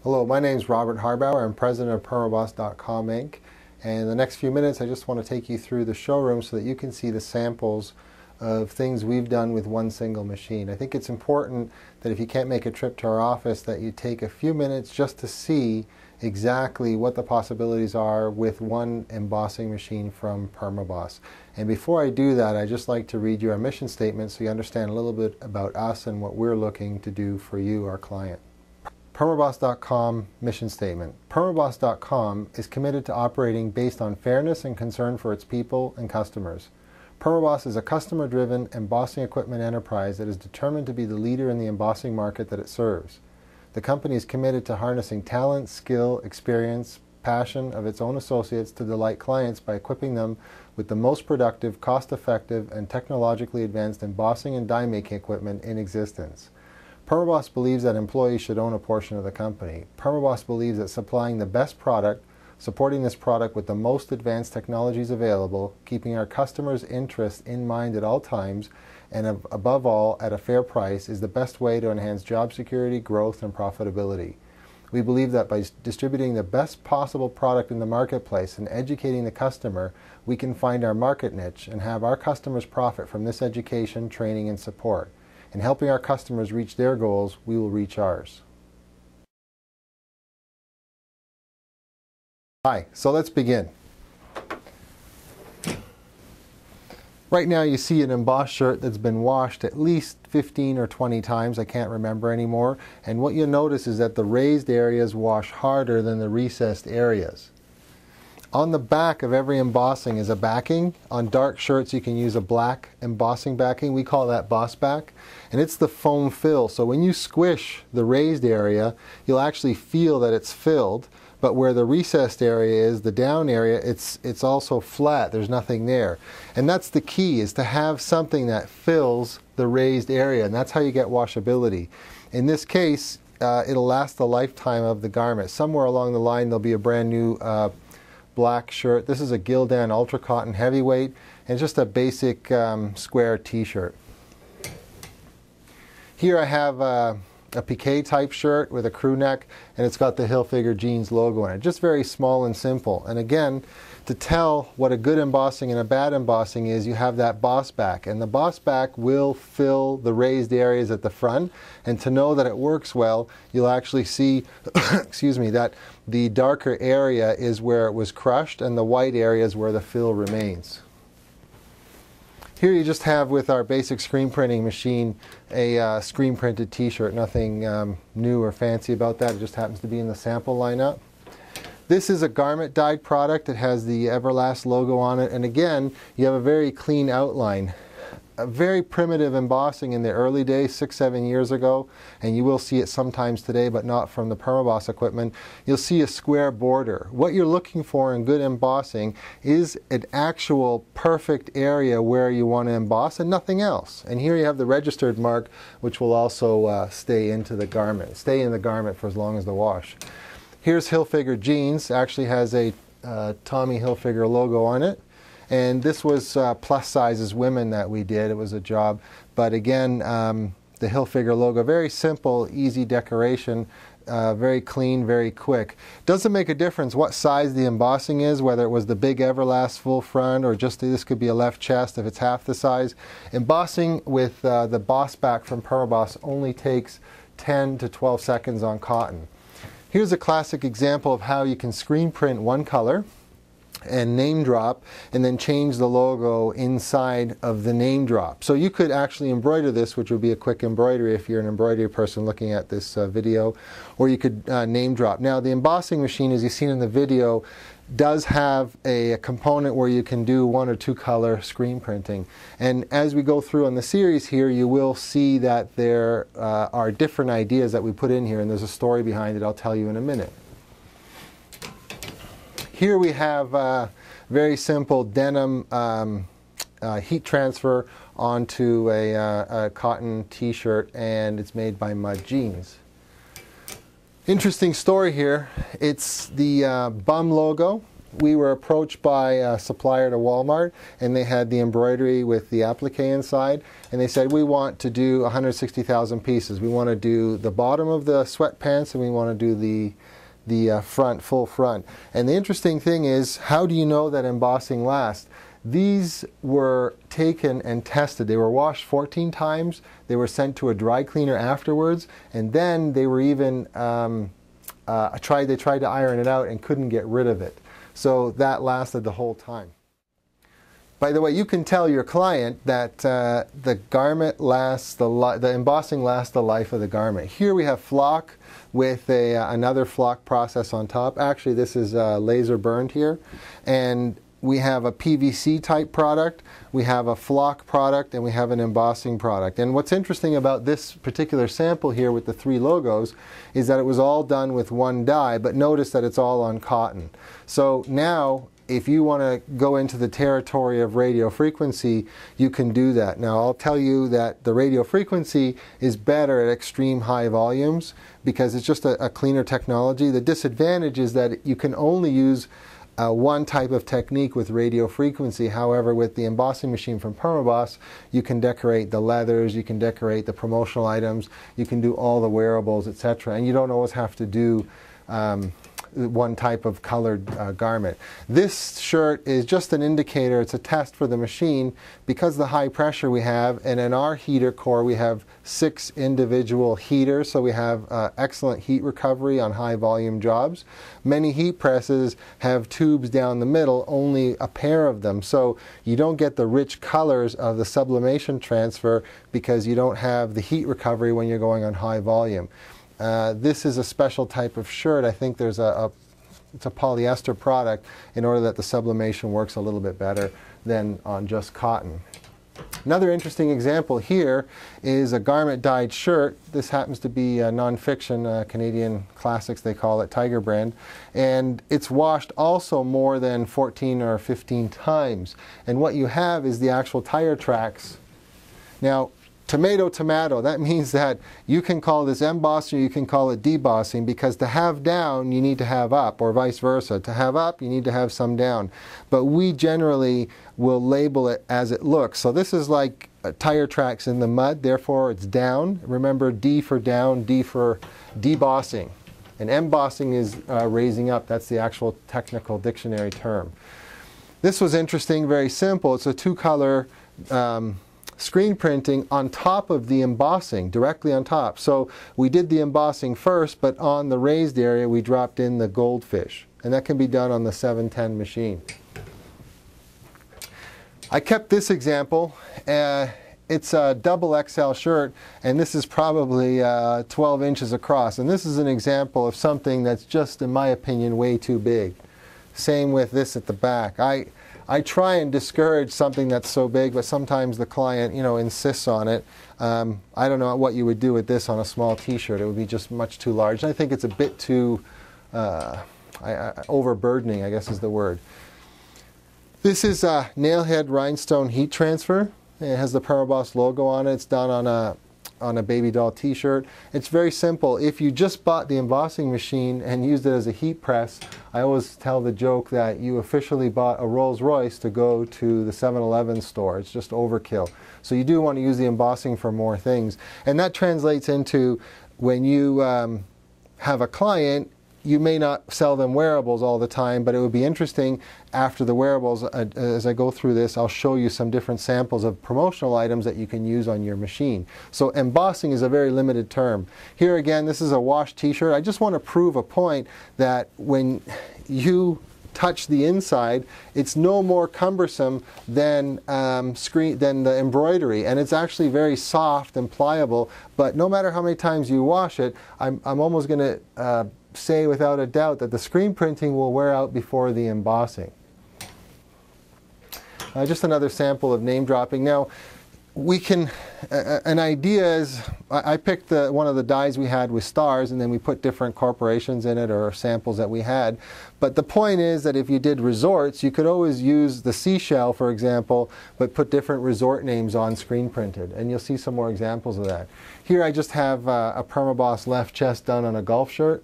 Hello, my name is Robert Harbauer. I'm president of Permaboss.com Inc. And in the next few minutes, I just want to take you through the showroom so that you can see the samples of things we've done with one single machine. I think it's important that if you can't make a trip to our office, that you take a few minutes just to see exactly what the possibilities are with one embossing machine from Permaboss. And before I do that, I'd just like to read you our mission statement so you understand a little bit about us and what we're looking to do for you, our client. Permaboss.com mission statement. Permaboss.com is committed to operating based on fairness and concern for its people and customers. Permaboss is a customer-driven embossing equipment enterprise that is determined to be the leader in the embossing market that it serves. The company is committed to harnessing talent, skill, experience, passion of its own associates to delight clients by equipping them with the most productive, cost-effective, and technologically advanced embossing and die-making equipment in existence. Permaboss believes that employees should own a portion of the company. Permaboss believes that supplying the best product, supporting this product with the most advanced technologies available, keeping our customers' interests in mind at all times, and above all at a fair price is the best way to enhance job security, growth, and profitability. We believe that by distributing the best possible product in the marketplace and educating the customer, we can find our market niche and have our customers profit from this education, training, and support. In helping our customers reach their goals, we will reach ours. Hi, so let's begin. Right now you see an embossed shirt that's been washed at least 15 or 20 times, I can't remember anymore, and what you'll notice is that the raised areas wash harder than the recessed areas. On the back of every embossing is a backing. On dark shirts you can use a black embossing backing. We call that boss back. And it's the foam fill. So when you squish the raised area, you'll actually feel that it's filled. But where the recessed area is, the down area, it's also flat. There's nothing there. And that's the key, is to have something that fills the raised area. And that's how you get washability. In this case, it'll last the lifetime of the garment. Somewhere along the line there'll be a brand new black shirt. This is a Gildan Ultra Cotton Heavyweight, and just a basic square t-shirt. Here I have a piqué type shirt with a crew neck, and it's got the Hilfiger jeans logo in it. Just very small and simple. And again, to tell what a good embossing and a bad embossing is, you have that boss back, and the boss back will fill the raised areas at the front. And to know that it works well, you'll actually see excuse me, that the darker area is where it was crushed and the white area is where the fill remains. Here you just have, with our basic screen printing machine, a screen printed t-shirt. Nothing new or fancy about that. It just happens to be in the sample lineup. This is a garment dyed product. It has the Everlast logo on it, and again you have a very clean outline. A very primitive embossing in the early days, 6-7 years ago, and you will see it sometimes today, but not from the Permaboss equipment. You'll see a square border. What you're looking for in good embossing is an actual perfect area where you want to emboss and nothing else. And here you have the registered mark, which will also stay in the garment for as long as the wash. Here's Hilfiger jeans. Actually has a Tommy Hilfiger logo on it. And this was plus sizes women that we did. It was a job. But again, the Hilfiger logo, very simple, easy decoration, very clean, very quick. Doesn't make a difference what size the embossing is, whether it was the big Everlast full front or just this could be a left chest if it's half the size. Embossing with the boss back from Permaboss only takes 10 to 12 seconds on cotton. Here's a classic example of how you can screen print one color and name drop, and then change the logo inside of the name drop. So you could actually embroider this, which would be a quick embroidery if you're an embroidery person looking at this video, or you could name drop. Now the embossing machine, as you've seen in the video, does have a component where you can do 1 or 2 color screen printing. And as we go through on the series here, you will see that there are different ideas that we put in here, and there's a story behind it I'll tell you in a minute. Here we have very simple denim heat transfer onto a cotton t-shirt, and it's made by Mud Jeans. Interesting story here. It's the bum logo. we were approached by a supplier to Walmart, and they had the embroidery with the applique inside, and they said, we want to do 160,000 pieces. We want to do the bottom of the sweatpants, and we want to do the front, full front. And the interesting thing is, how do you know that embossing lasts? These were taken and tested. They were washed 14 times. They were sent to a dry cleaner afterwards, and then they were even they tried to iron it out and couldn't get rid of it. So that lasted the whole time. By the way, you can tell your client that the garment lasts, the embossing lasts the life of the garment. Here we have flock with another flock process on top. Actually, this is laser burned here. And we have a PVC type product, we have a flock product, and we have an embossing product. And what's interesting about this particular sample here with the 3 logos is that it was all done with one dye, but notice that it's all on cotton. So now, if you want to go into the territory of radio frequency, you can do that. Now, I'll tell you that the radio frequency is better at extreme high volumes because it's just a cleaner technology. The disadvantage is that you can only use one type of technique with radio frequency. However, with the embossing machine from Permaboss, you can decorate the leathers, you can decorate the promotional items, you can do all the wearables, etc. And you don't always have to do one type of colored garment. This shirt is just an indicator, it's a test for the machine because the high pressure we have, and in our heater core we have 6 individual heaters, so we have excellent heat recovery on high volume jobs. Many heat presses have tubes down the middle, only a pair of them, so you don't get the rich colors of the sublimation transfer because you don't have the heat recovery when you're going on high volume. This is a special type of shirt. I think there's it's a polyester product in order that the sublimation works a little bit better than on just cotton. Another interesting example here is a garment dyed shirt. This happens to be a non-fiction, Canadian Classics they call it, Tiger brand, and it's washed also more than 14 or 15 times. And what you have is the actual tire tracks. Now, tomato, tomato, that means that you can call this embossing or you can call it debossing, because to have down you need to have up, or vice versa. To have up you need to have some down. But we generally will label it as it looks. So this is like tire tracks in the mud, therefore it's down. Remember, D for down, D for debossing. And embossing is raising up. That's the actual technical dictionary term. This was interesting, very simple. It's a 2-color screen printing on top of the embossing, directly on top. So we did the embossing first, but on the raised area we dropped in the goldfish. And that can be done on the 710 machine. I kept this example. It's a double XL shirt, and this is probably 12 inches across. And this is an example of something that's just, in my opinion, way too big. Same with this at the back. I try and discourage something that's so big, but sometimes the client, insists on it. I don't know what you would do with this on a small t-shirt. It would be just much too large. I think it's a bit too overburdening, I guess is the word. This is a nailhead rhinestone heat transfer. It has the Permaboss logo on it. It's done on a baby doll t-shirt. It's very simple. If you just bought the embossing machine and used it as a heat press, I always tell the joke that you officially bought a Rolls Royce to go to the 7-Eleven store. It's just overkill. So you do want to use the embossing for more things. And that translates into when you have a client, you may not sell them wearables all the time, but it would be interesting after the wearables, as I go through this, I'll show you some different samples of promotional items that you can use on your machine. So embossing is a very limited term. Here again, this is a washed t-shirt. I just want to prove a point that when you touch the inside, it's no more cumbersome than the embroidery, and it's actually very soft and pliable, but no matter how many times you wash it, I'm almost going to say without a doubt that the screen printing will wear out before the embossing. Just another sample of name dropping. Now, we can, an idea is, I picked one of the dies we had with stars, and then we put different corporations in it or samples that we had. But the point is that if you did resorts, you could always use the seashell, for example, but put different resort names on screen printed. And you'll see some more examples of that. Here I just have a Permaboss left chest done on a golf shirt.